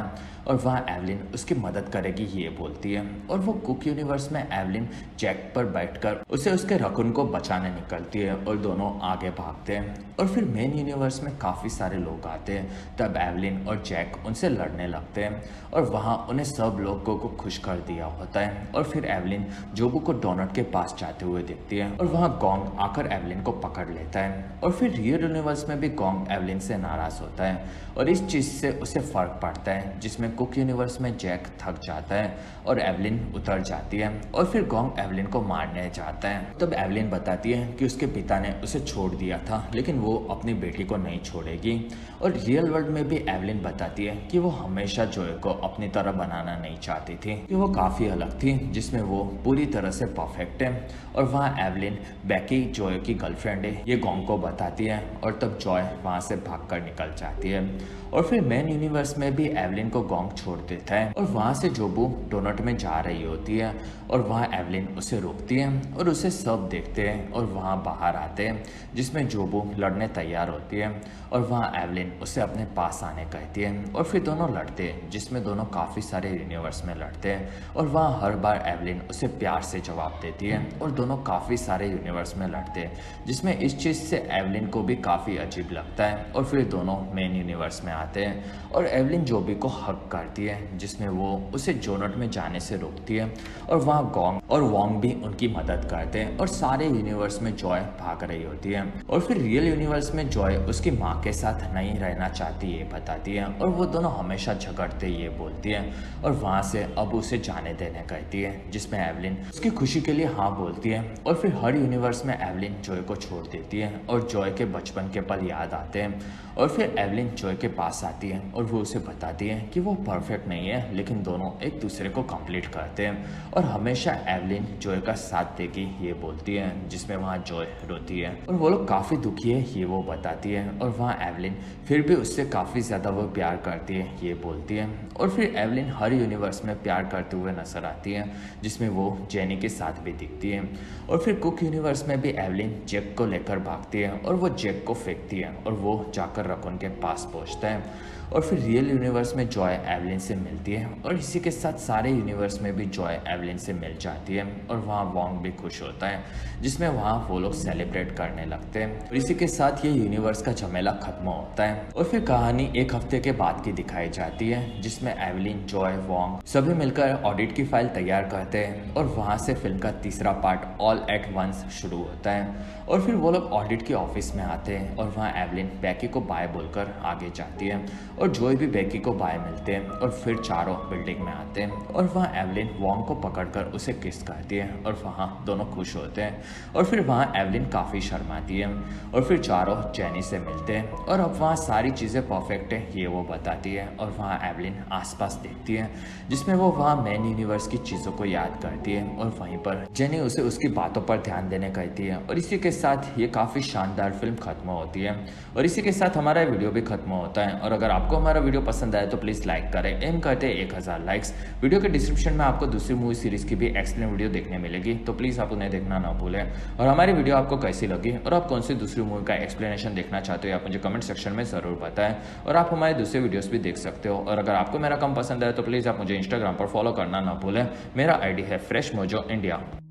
Speaker 1: और वहाँ एवलिन उसकी मदद करेगी ये बोलती है। और वो कुक यूनिवर्स में एवलिन जैक पर बैठकर उसे उसके रकुन को बचाने निकलती है और दोनों आगे भागते हैं। और फिर मेन यूनिवर्स में काफ़ी सारे लोग आते हैं, तब एवलिन और जैक उनसे लड़ने लगते हैं और वहाँ उन्हें सब लोगों को खुश कर दिया होता है। और फिर एवलिन जोबू को डोनट के पास जाते हुए दिखती है और वहाँ गोंग आकर एवलिन को पकड़ लेता है। और फिर रियल यूनिवर्स में भी गोंग एवलिन से नाराज होता है और इस चीज़ से उसे फर्क पड़ता है, जिसमें कुक यूनिवर्स में जैक थक जाता है और एवलिन उतर जाती है और फिर गोंग एवलिन को मारने जाता है। तब एवलिन बताती है कि उसके पिता ने उसे छोड़ दिया था, लेकिन वो अपनी बेटी को नहीं छोड़ेगी। और रियल वर्ल्ड में भी एवलिन बताती है कि वो हमेशा जॉय को अपनी तरह बनाना नहीं चाहती थी, कि वो काफ़ी अलग थी, जिसमें वो पूरी तरह से परफेक्ट है। और वहाँ एवलिन बैकी जॉय की गर्लफ्रेंड है ये गोंग को बताती है और तब जॉय वहाँ से भागकर निकल जाती है। और फिर मेन यूनिवर्स में भी एवलिन को गोंग छोड़ देता है और वहाँ से जोबू डोनट में जा रही होती है और वहाँ एवलिन उसे रोकती है और उसे सब देखते हैं और वहाँ बाहर आते हैं, जिसमें जोबू लड़ने तैयार होती है और वहाँ एवलिन उसे अपने पास आने कहती है और फिर दोनों लड़ते हैं, जिसमें दोनों काफ़ी सारे यूनिवर्स में लड़ते हैं और वहाँ हर बार एवलिन उसे प्यार से जवाब देती है और दोनों काफ़ी सारे यूनिवर्स में लड़ते हैं, जिसमें इस चीज़ से एवलिन को भी काफ़ी अजीब लगता है। और फिर दोनों मेन यूनिवर्स में आते हैं और एवलिन जोबी को हक करती है, जिसमें वो उसे जोनट में जाने से रोकती है और वहाँ गोंग और वोंग भी उनकी मदद करते हैं और सारे यूनिवर्स में जॉय भाग रही होती है। और फिर रियल यूनिवर्स में जॉय उसकी माँ के साथ नहीं रहना चाहती ये बताती है और वो दोनों हमेशा हमेशा झगड़ते ये बोलती है और वहाँ से अब उसे जाने देने कहती है, जिसमें एवलिन उसकी खुशी के लिए हाँ बोलती है। और फिर हर यूनिवर्स में एवलिन जॉय को छोड़ देती है और जॉय के बचपन के पल याद आते हैं। और फिर एवलिन जॉय के पास आती है और वो उसे बताती है कि वो परफेक्ट नहीं है, लेकिन दोनों एक दूसरे को कंप्लीट करते हैं और हमेशा एवलिन जॉय का साथ देगी ये बोलती है, जिसमें वहाँ जॉय रोती है और वो लोग काफ़ी दुखी है ये वो बताती है। और वहाँ एवलिन फिर भी उससे काफ़ी ज़्यादा वो प्यार करती है ये बोलती है। और फिर एवलिन हर यूनिवर्स में प्यार करते हुए नजर आती है, जिसमें वो जेनी के साथ भी दिखती है। और फिर कुक यूनिवर्स में भी एवलिन जैक को लेकर भागती है और वो जैक को फेंकती है और वो जाकर रकून के पास पहुंचता है। और फिर रियल यूनिवर्स में जॉय एवलिन से मिलती है और इसी के साथ सारे यूनिवर्स में भी जॉय एवलिन से मिल जाती है और वहाँ वॉन्ग भी खुश होता है, जिसमें वहाँ वो लोग सेलिब्रेट करने लगते हैं। और इसी के साथ ये यूनिवर्स का झमेला खत्म होता है। और फिर कहानी एक हफ्ते के बाद की दिखाई जाती है, जिसमें एवलिन, जॉय, वॉन्ग सभी मिलकर ऑडिट की फाइल तैयार करते हैं और वहाँ से फिल्म का तीसरा पार्ट ऑल एट वंस शुरू होता है। और फिर वो लोग ऑडिट के ऑफिस में आते हैं और वहाँ एवलिन बैकी को बाय बोलकर आगे जाती है और जॉय भी बैकी को बाय मिलते हैं। और फिर चारों बिल्डिंग में आते हैं और वहाँ एवलिन वॉन्ग को पकड़कर उसे किस करती है और वहाँ दोनों खुश होते हैं। और फिर वहाँ एवलिन काफ़ी शर्माती है और फिर चारों जेनी से मिलते हैं और अब वहाँ सारी चीज़ें परफेक्ट है ये वो बताती है। और वहाँ एवलिन आसपास देखती है, जिसमें वो वहाँ मेन यूनिवर्स की चीज़ों को याद करती है और वहीं पर जेनी उसे उसकी बातों पर ध्यान देने कहती है। और इसी के साथ ये काफ़ी शानदार फिल्म खत्म होती है और इसी के साथ हमारा वीडियो भी खत्म होता है। और अगर आपको हमारा वीडियो पसंद आए तो प्लीज़ लाइक करें। एम करते हैं 1000 लाइक्स। वीडियो के डिस्क्रिप्शन में आपको दूसरी मूवी सीरीज़ की भी एक्सप्लेन वीडियो देखने मिलेगी, तो प्लीज़ आप उन्हें देखना ना भूलें। और हमारी वीडियो आपको कैसी लगी और आप कौन सी दूसरी मूवी का एक्सप्लेनेशन देखना चाहते हो आप मुझे कमेंट सेक्शन में ज़रूर बताएं। और आप हमारे दूसरे वीडियोस भी देख सकते हो। और अगर आपको मेरा काम पसंद आए तो प्लीज़ आप मुझे इंस्टाग्राम पर फॉलो करना ना भूलें। मेरा आईडी है फ्रेश मोजो इंडिया।